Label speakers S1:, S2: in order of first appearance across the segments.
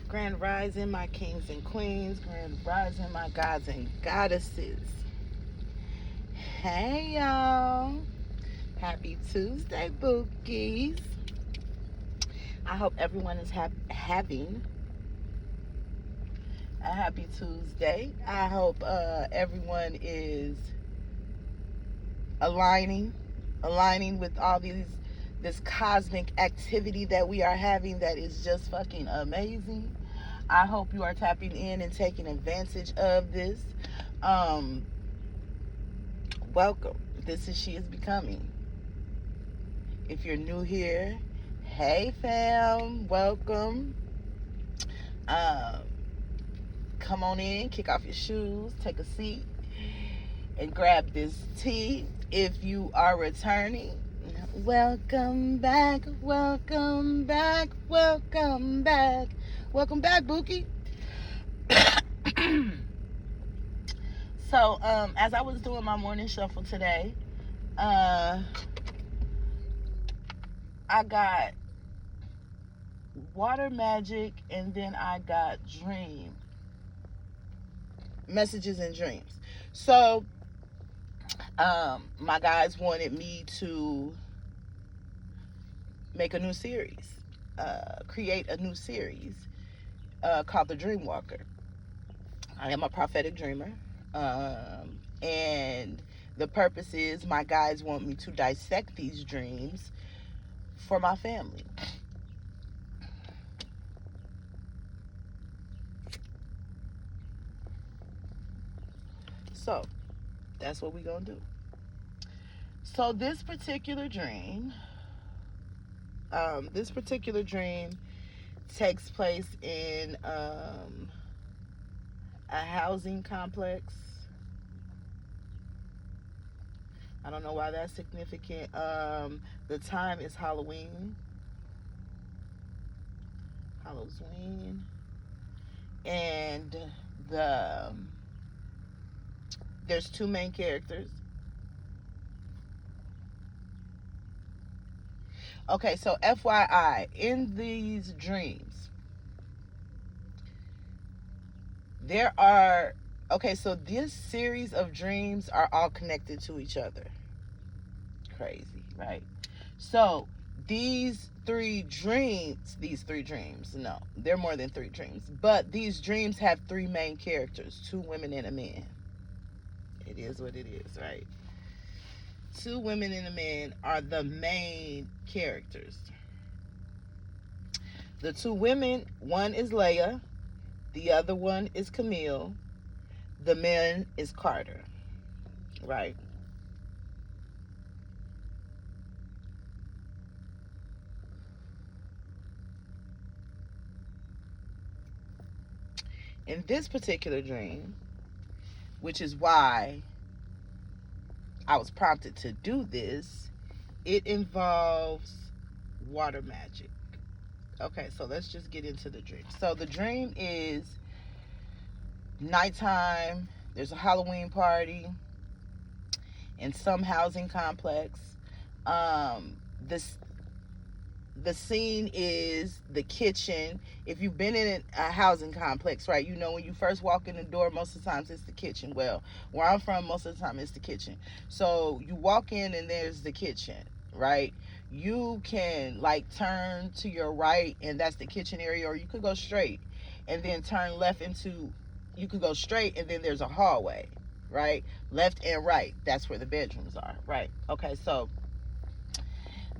S1: Grand rising, my kings and queens. Grand rising, my gods and goddesses. Hey, y'all. Happy Tuesday, Bookies. I hope everyone is having a happy Tuesday. I hope everyone is aligning, aligning with all this cosmic activity that we are having that is just fucking amazing. I hope you are tapping in and taking advantage of this. Um, Welcome. This is She is Becoming. If you're new here, hey fam, welcome. Um, Come on in, kick off your shoes, take a seat, and grab this tea. If you are returning, welcome back, welcome back, welcome back, welcome back, Bookie. So, as I was doing my morning shuffle today, uh, I got water magic, and then I got dream messages and dreams. So, my guys wanted me to make a new series, create a new series called the Dreamwalker. I am a prophetic dreamer, and the purpose is my guys want me to dissect these dreams for my family. So that's what we're gonna do. So this particular dream takes place in a housing complex. I don't know why that's significant. The time is Halloween. Halloween. And the there's two main characters. Okay, so FYI, in these dreams, there are okay, so this series of dreams are all connected to each other. Crazy, right? So these three dreams, no, they're more than three dreams, but these dreams have three main characters, two women and a man. It is what it is, right? Two women and a man are the main characters. The two women, one is Leia, the other one is Camille, the man is Carter, right? In this particular dream, which is why I was prompted to do this, it involves water magic. Okay, so let's just get into the dream. So the dream is nighttime, there's a Halloween party in some housing complex. This the scene is the kitchen. If you've been in a housing complex, right, you know when you first walk in the door, most of the times it's the kitchen. Well, where I'm from, most of the time it's the kitchen. So you walk in and there's the kitchen, right? You can like turn to your right and that's the kitchen area, or you could go straight and then turn left into, you could go straight and then there's a hallway, right? Left and right, that's where the bedrooms are, right? Okay, so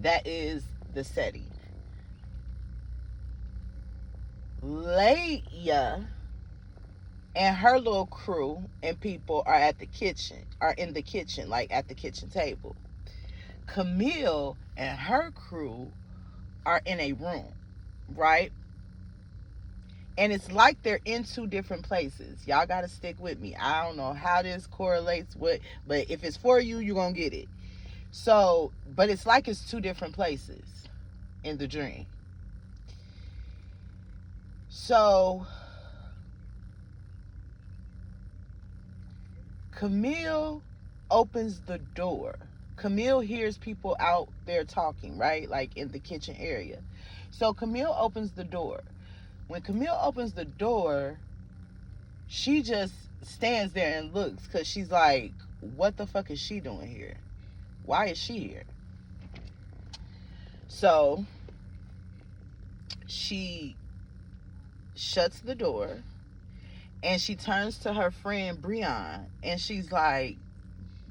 S1: that is the setting. Leia and her little crew and people are in the kitchen, like at the kitchen table. Camille and her crew are in a room, right? And it's like they're in two different places. Y'all gotta stick with me. I don't know how this correlates with, but if it's for you, you're gonna get it. So, but it's like it's two different places in the dream. So Camille opens the door. Camille hears people out there talking, right? Like in the kitchen area. So Camille opens the door. When Camille opens the door, she just stands there and looks because she's like, what the fuck is she doing here? Why is she here? So she shuts the door and she turns to her friend Breon and she's like,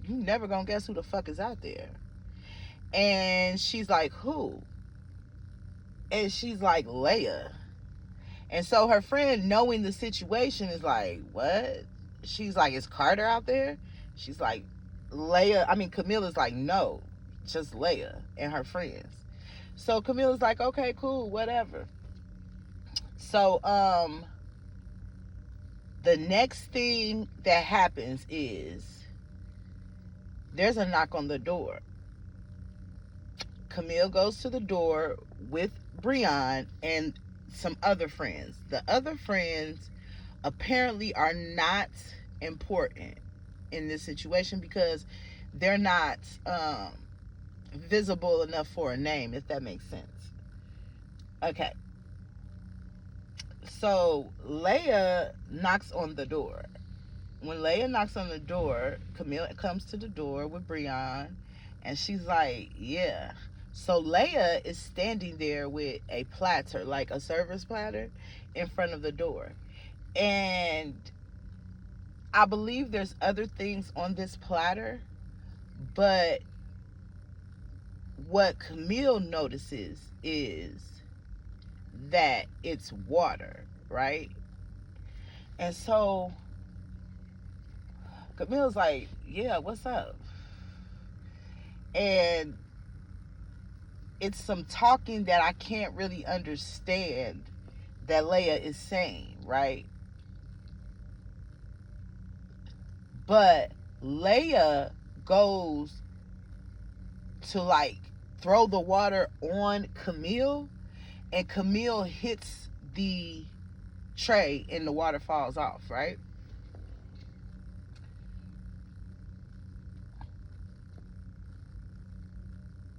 S1: you never gonna guess who the fuck is out there. And she's like, who? And she's like, Leia. And so her friend, knowing the situation, is like, what? She's like, is Carter out there? She's like, Camille is like, no, just Leia and her friends. So Camilla's like, okay, cool, whatever. So the next thing that happens is there's a knock on the door. Camille goes to the door with Breon and some other friends. The other friends apparently are not important in this situation because they're not visible enough for a name, if that makes sense. Okay. So Leia knocks on the door. When Leia knocks on the door, Camille comes to the door with Breon, and she's like, yeah. So Leia is standing there with a platter, like a service platter, in front of the door. And I believe there's other things on this platter, but what Camille notices is that it's water, right? And so Camille's like, yeah, what's up? And it's some talking that I can't really understand that Leia is saying, right? But Leia goes to like throw the water on Camille, and Camille hits the tray and the water falls off, right?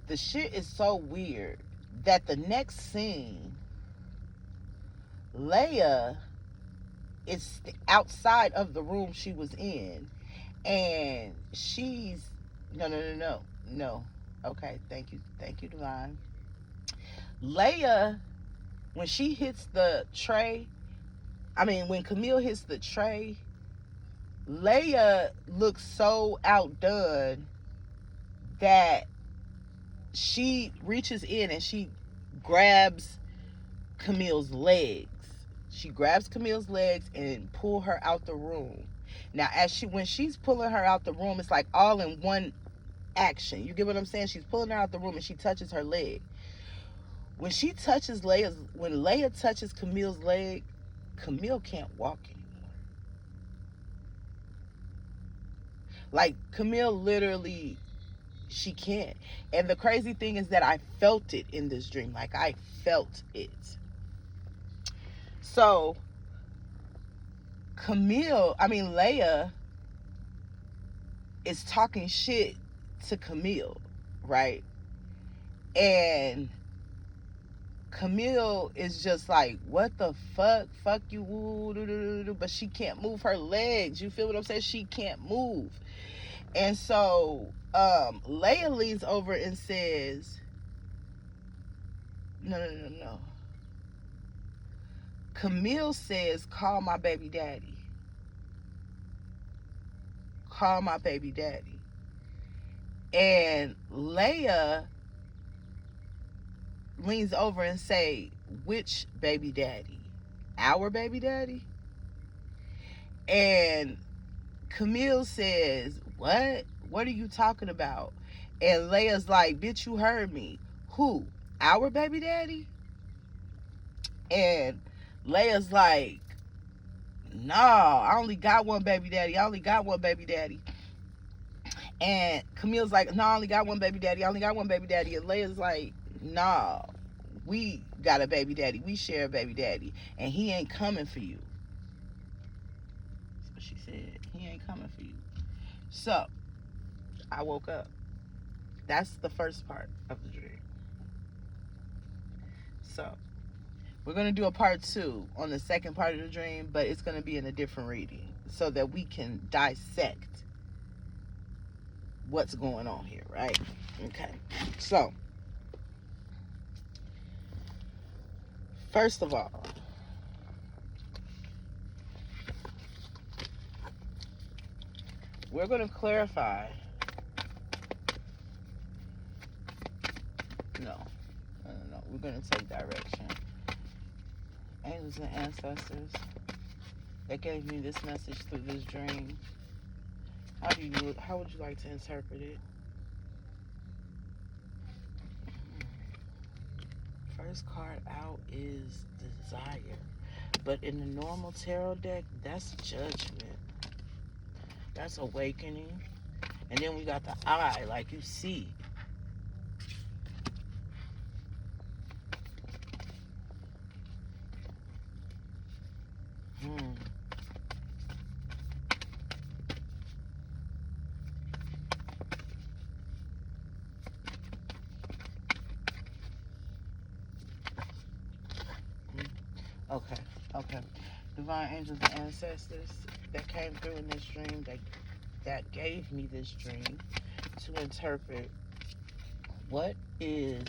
S1: The shit is so weird that the next scene, Leia is outside of the room she was in, and she's no. Okay, thank you, Divine. Leia, when she hits the tray, when Camille hits the tray, Leia looks so outdone that she reaches in and she grabs Camille's legs. She grabs Camille's legs and pull her out the room. Now, when she's pulling her out the room, it's like all in one action. You get what I'm saying? She's pulling her out the room and she touches her leg. When Leia touches Camille's leg, Camille can't walk anymore. Like Camille literally, she can't. And the crazy thing is that I felt it in this dream. Like I felt it. So Leia is talking shit to Camille, right? And Camille is just like, what the fuck? Fuck you, woo, but she can't move her legs. You feel what I'm saying? She can't move. And so Leia leans over and says, no. Camille says, call my baby daddy. Call my baby daddy. And Leia leans over and say, which baby daddy? Our baby daddy? And Camille says, what? What are you talking about? And Leia's like, bitch, you heard me. Who? Our baby daddy? And Leia's like, no, I only got one baby daddy. And Camille's like, no, I only got one baby daddy. And Leia's like, no, we got a baby daddy. We share a baby daddy. And he ain't coming for you. That's what she said. He ain't coming for you. So, I woke up. That's the first part of the dream. So, We're going to do a part 2 on the second part of the dream, but it's going to be in a different reading so that we can dissect what's going on here, right? Okay. So, first of all, we're going to clarify. No. We're going to take direction. Angels and ancestors that gave me this message through this dream. How would you like to interpret it? First card out is desire. But in the normal tarot deck, that's judgment. That's awakening. And then we got the eye, like you see. Okay. Divine angels and ancestors that came through in this dream, that gave me this dream to interpret what is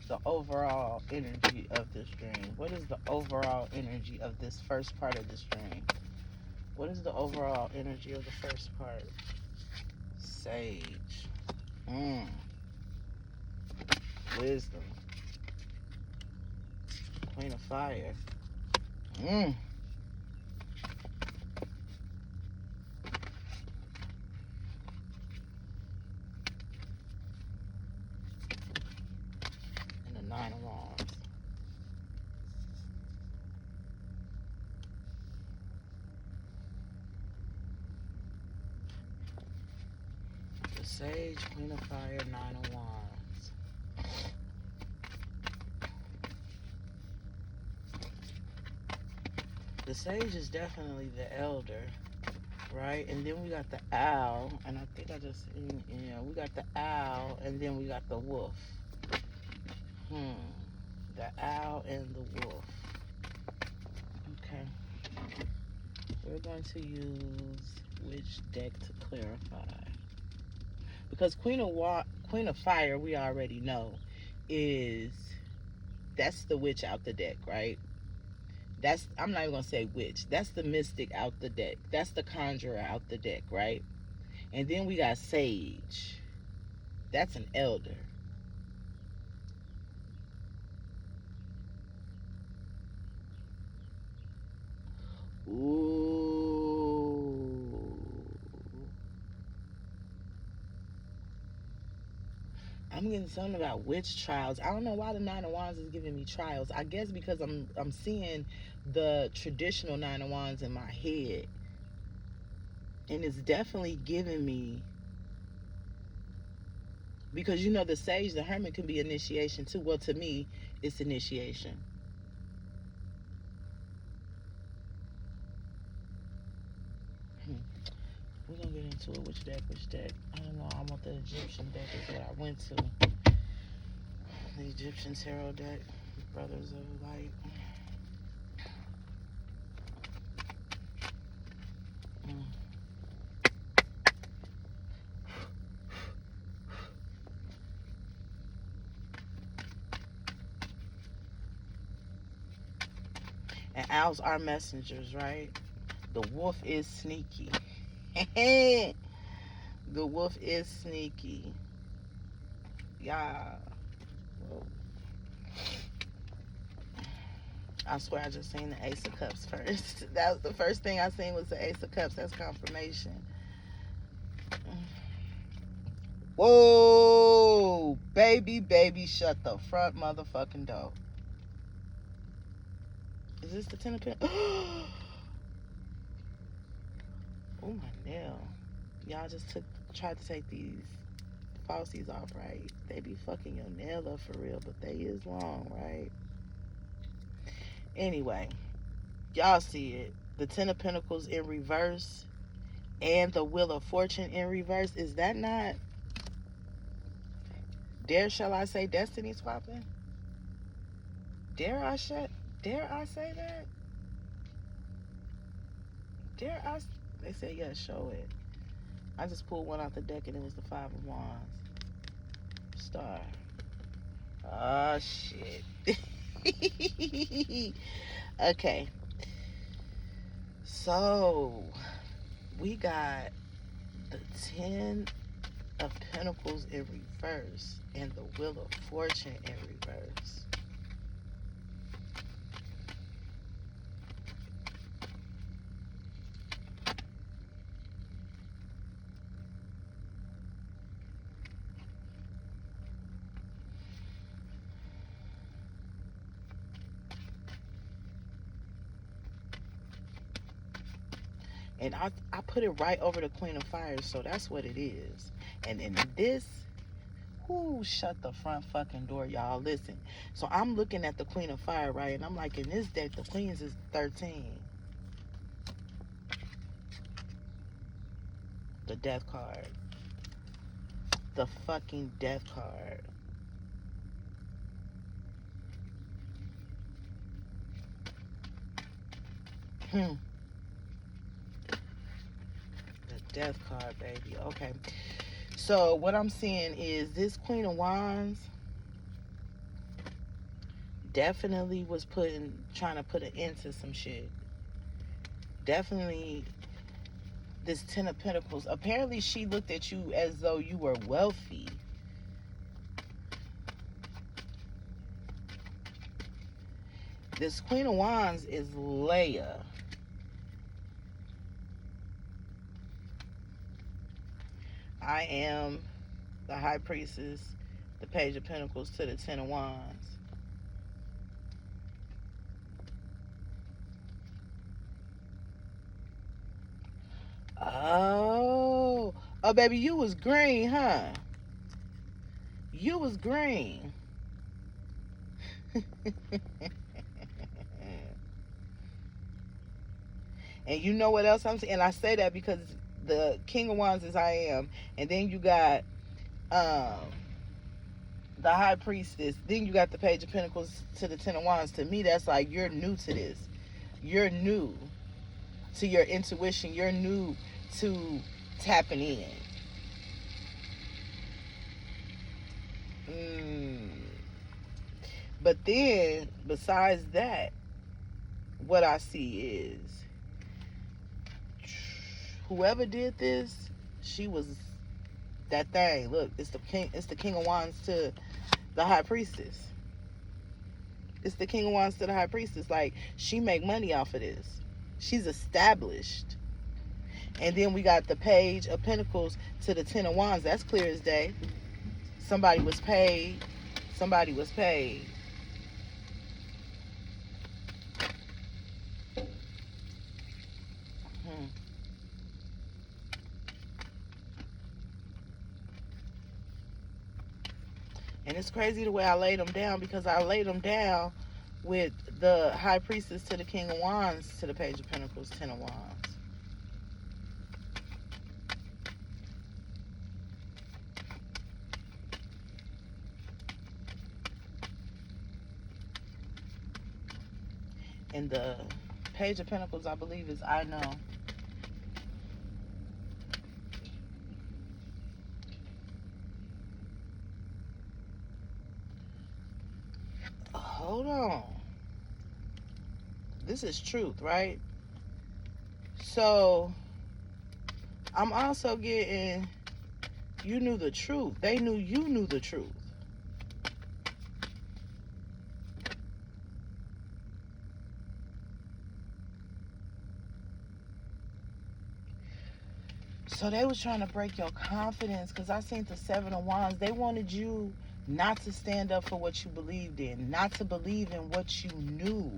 S1: the overall energy of this dream. What is the overall energy of this first part of this dream? What is the overall energy of the first part? Sage. Wisdom. Queen of Fire. And the Nine of Wands. The Sage, Queen of Fire, Nine of Wands. The Sage is definitely the elder, right? And then we got the owl, and I think I just, we got the owl, and then we got the wolf. The owl and the wolf. Okay. We're going to use which deck to clarify? Because Queen of Fire, we already know, that's the witch out the deck, right? I'm not even gonna say witch. That's the mystic out the deck. That's the conjurer out the deck, right? And then we got Sage. That's an elder. Ooh. I'm getting something about witch trials. I don't know why the Nine of Wands is giving me trials. I guess because I'm seeing the traditional Nine of Wands in my head. And it's definitely giving me, because the Sage, the Hermit can be initiation too. Well, to me, it's initiation. We're gonna get into it. Which deck? I don't know. I want the Egyptian deck is what I went to. The Egyptian tarot deck. Brothers of Light. And owls are messengers, right? The wolf is sneaky. The wolf is sneaky. Yeah. Whoa. I swear I just seen the Ace of Cups first. That was the first thing I seen was the Ace of Cups. That's confirmation. Whoa. Baby, shut the front motherfucking door. Is this the Ten of Pentacles? Oh, my nail. Y'all just tried to take these falsies off, right? They be fucking your nail up for real, but they is long, right? Anyway, y'all see it. The Ten of Pentacles in reverse and the Wheel of Fortune in reverse. Is that not, shall I say, destiny swapping? Dare I say? Dare I say that? Dare I? They said, yeah, show it. I just pulled one out the deck and it was the Five of Wands. Star. Oh, shit. Okay. So, we got the 10 of Pentacles in reverse and the Wheel of Fortune in reverse. And I put it right over the Queen of Fire, so that's what it is. And in this, whoo, shut the front fucking door, y'all. Listen. So I'm looking at the Queen of Fire, right? And I'm like, in this deck, the Queens is 13. The Death card. The fucking Death card. The Death card, baby. Okay. So what I'm seeing is this Queen of Wands definitely was trying to put an end to some shit. Definitely this 10 of Pentacles. Apparently she looked at you as though you were wealthy. This Queen of Wands is Leia. I am the High Priestess, the Page of Pentacles to the 10 of Wands. Oh, baby, you was green, huh? You was green. And you know what else I'm saying? And I say that because the King of Wands is I am, and then you got the High Priestess, then you got the Page of Pentacles to the 10 of Wands. To me, that's like you're new to this. You're new to your intuition. You're new to tapping in. But then, besides that, what I see is whoever did this, she was that thing. Look, it's the King of Wands to the High Priestess. It's the King of Wands to the High Priestess. Like, she make money off of this. She's established. And then we got the Page of Pentacles to the 10 of Wands. That's clear as day. Somebody was paid. Somebody was paid. And it's crazy the way I laid them down, because I laid them down with the High Priestess to the King of Wands to the Page of Pentacles, 10 of Wands. And the Page of Pentacles, I believe, is I know. Hold on. This is truth, right? So I'm also getting, you knew the truth. They knew you knew the truth. So they was trying to break your confidence, because I seen the 7 of Wands. They wanted you not to stand up for what you believed in, not to believe in what you knew.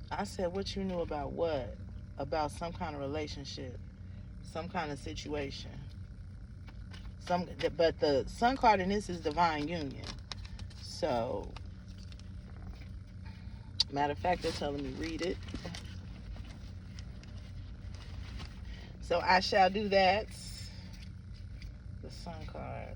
S1: I said, what you knew about what? About some kind of relationship, some kind of situation. But the Sun card in this is divine union. So, matter of fact, they're telling me read it. So I shall do that. The Sun card.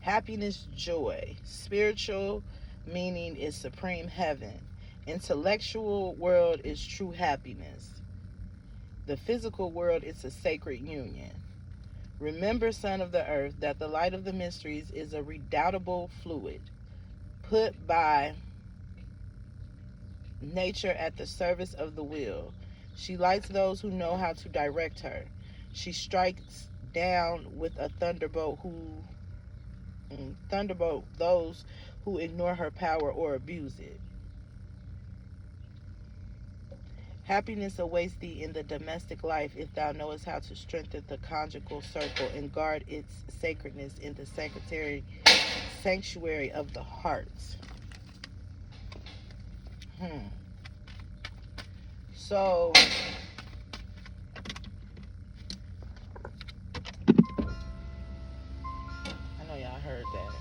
S1: Happiness, joy. Spiritual meaning is supreme heaven. Intellectual world is true happiness. The physical world is a sacred union. Remember, son of the earth, that the light of the mysteries is a redoubtable fluid put by nature at the service of the will. She lights those who know how to direct her. She strikes down with a thunderbolt those who ignore her power or abuse it. Happiness awaits thee in the domestic life if thou knowest how to strengthen the conjugal circle and guard its sacredness in the sanctuary of the heart. So I know y'all heard that.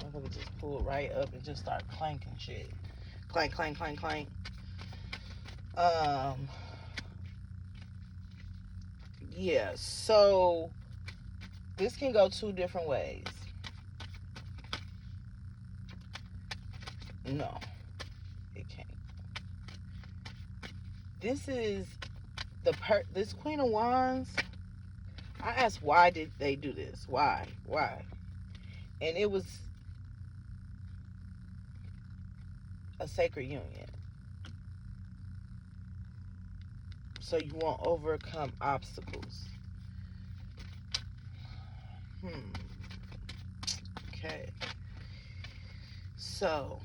S1: I'm gonna just pull it right up and just start clanking shit. Clank, clank, clank, clank. Yeah, so this can go two different ways. No, it can't. This is this Queen of Wands. I asked, why did they do this? Why? And it was a sacred union. So you won't overcome obstacles. Okay. So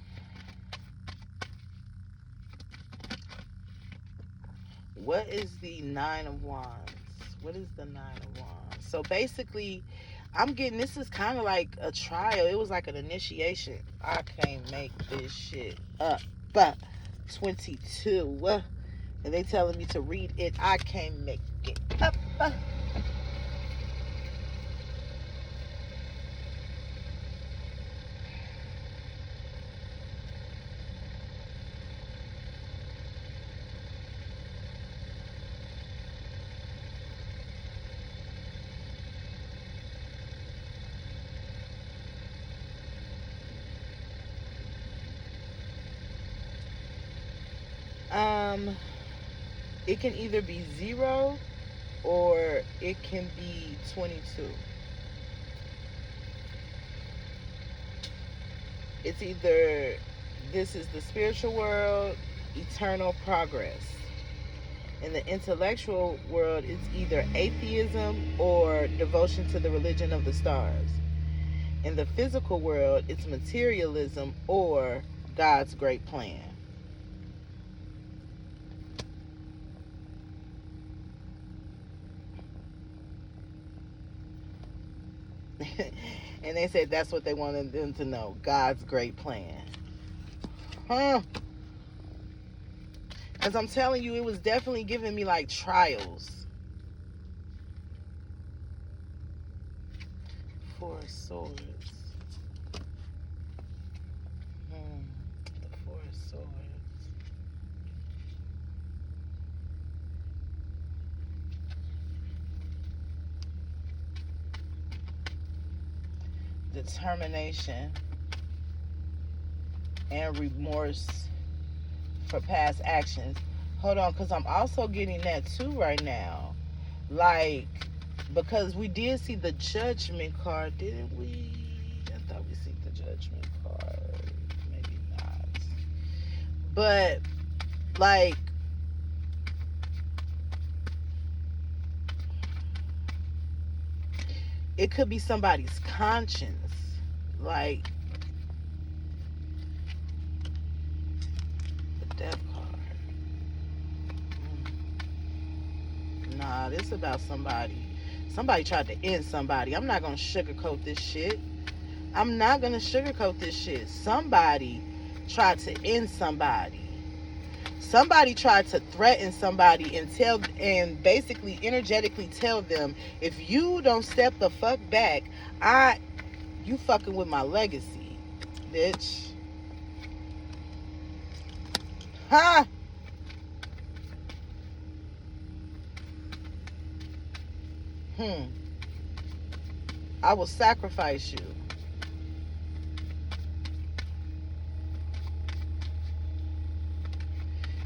S1: what is the Nine of Wands? What is the Nine of Wands? So basically, I'm getting, this is kind of like a trial. It was like an initiation. I can't make this shit up. But 22. And they telling me to read it. I can't make it up. It can either be 0 or it can be 22. It's either this is the spiritual world, eternal progress. In the intellectual world, it's either atheism or devotion to the religion of the stars. In the physical world, it's materialism or God's great plan. And they said that's what they wanted them to know, God's great plan. Because I'm telling you, it was definitely giving me like trials. 4 of Swords. The 4 of Swords. Determination and remorse for past actions. Hold on, because I'm also getting that too right now. Like, because we did see the Judgment card, didn't we? I thought we see the Judgment card. Maybe not. But, like, it could be somebody's conscience. Like, the Death card. Nah, this is about somebody. Somebody tried to end somebody. I'm not going to sugarcoat this shit. Somebody tried to end somebody. Somebody tried to threaten somebody and basically energetically tell them, if you don't step the fuck back, you fucking with my legacy, bitch. Huh? I will sacrifice you.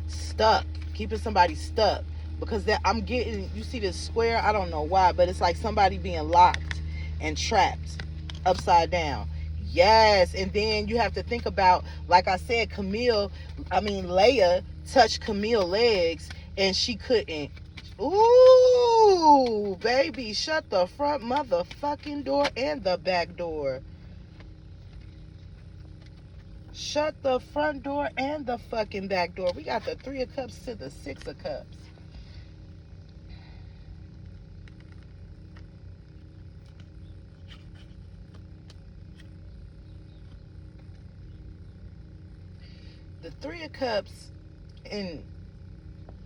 S1: Stuck. Keeping somebody stuck. Because that I'm getting, you see this square, I don't know why, but it's like somebody being locked and trapped upside down. Yes, and then you have to think about, like I said, Leia touched Camille's legs and she couldn't. Ooh, baby, shut the front motherfucking door and the back door. Shut the front door and the fucking back door. We got the 3 of Cups to the 6 of Cups. The 3 of Cups in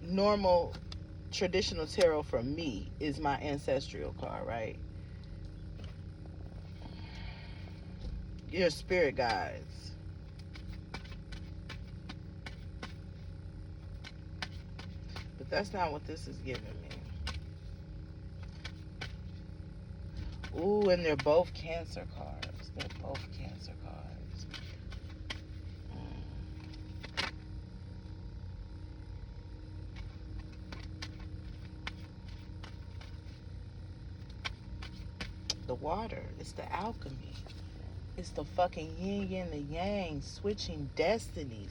S1: normal traditional tarot for me is my ancestral card, right? Your spirit guides. But that's not what this is giving me. Ooh, and they're both Cancer cards. They're both Cancer cards. The water. It's the alchemy. It's the fucking yin and the yang, switching destinies.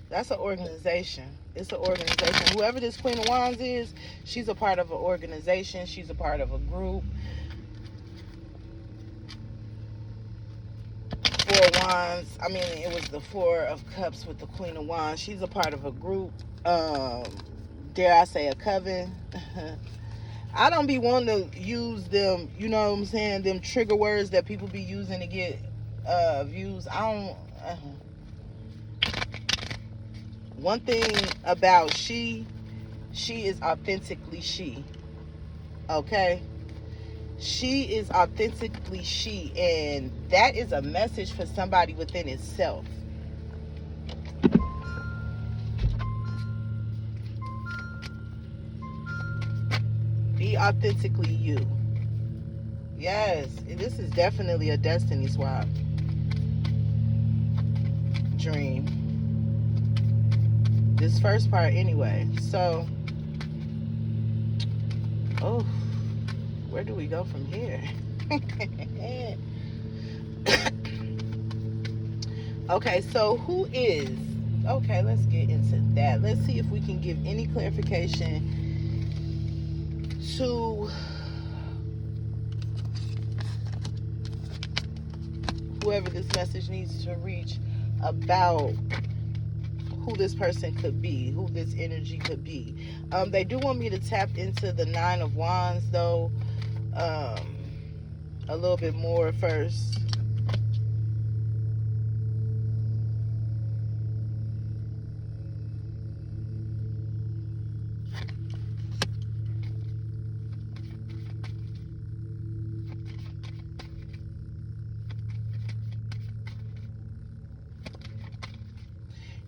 S1: That's an organization. It's an organization. Whoever this Queen of Wands is, she's a part of an organization. She's a part of a group. 4 of Wands. I mean, it was the 4 of Cups with the Queen of Wands. She's a part of a group. Dare I say a coven? I don't be wanting to use them, you know what I'm saying, them trigger words that people be using to get views. I don't... One thing about she is authentically she. Okay? She is authentically she, and that is a message for somebody within itself. Be authentically you. Yes, this is definitely a destiny swap. Dream. This first part anyway. So, oh, where do we go from here? Okay, so who is... Okay, let's get into that. Let's see if we can give any clarification to whoever this message needs to reach about who this person could be, who this energy could be. They do want me to tap into the 9 of Wands, though, a little bit more first.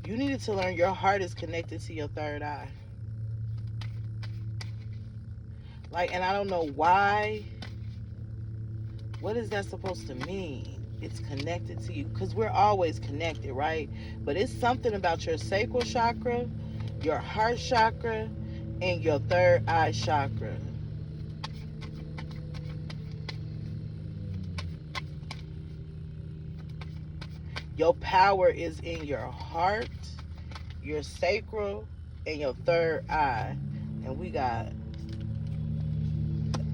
S1: You needed to learn your heart is connected to your third eye. Like, and I don't know why. What is that supposed to mean? It's connected to you. Because we're always connected, right? But it's something about your sacral chakra, your heart chakra, and your third eye chakra. Your power is in your heart, your sacral, and your third eye. And we got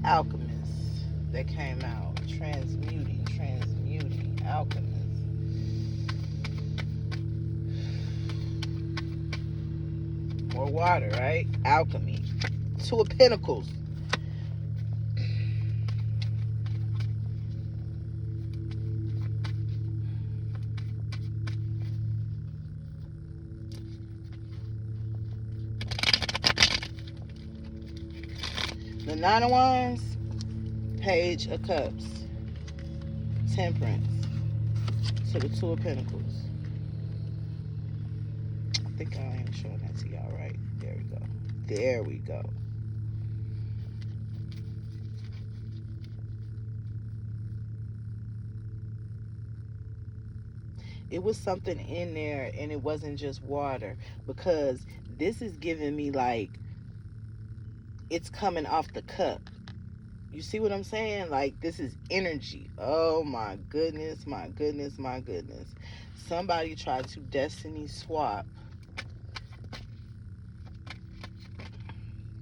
S1: alchemist that came out. Transmuting, alchemist. More water, right? Alchemy. 2 of Pentacles. The 9 of Wands, Page of Cups. Temperance to the Two of Pentacles. I think I am showing that to y'all right. There we go. There we go. It was something in there, and it wasn't just water, because this is giving me like it's coming off the cup. You see what I'm saying? Like, this is energy. Oh my goodness, my goodness, my goodness. Somebody tried to destiny swap.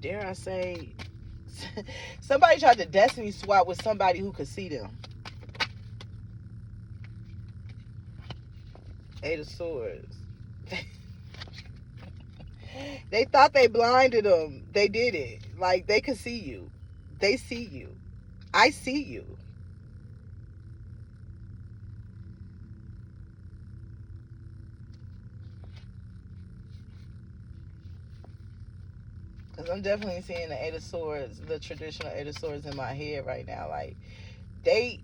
S1: Dare I say, somebody tried to destiny swap with somebody who could see them. Eight of Swords. They thought they blinded them. They did it. Like, they could see you. They see you. I see you. Because I'm definitely seeing the Eight of Swords, the traditional Eight of Swords in my head right now. Like, they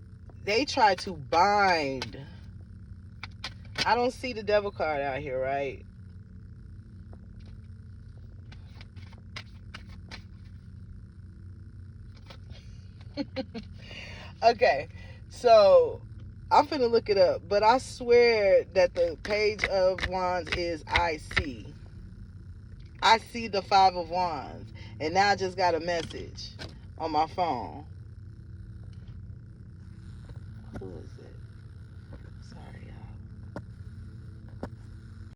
S1: try to bind. I don't see the Devil card out here, right? Okay, so I'm finna look it up, but I swear that the Page of Wands is I see the Five of Wands, and now I just got a message on my phone.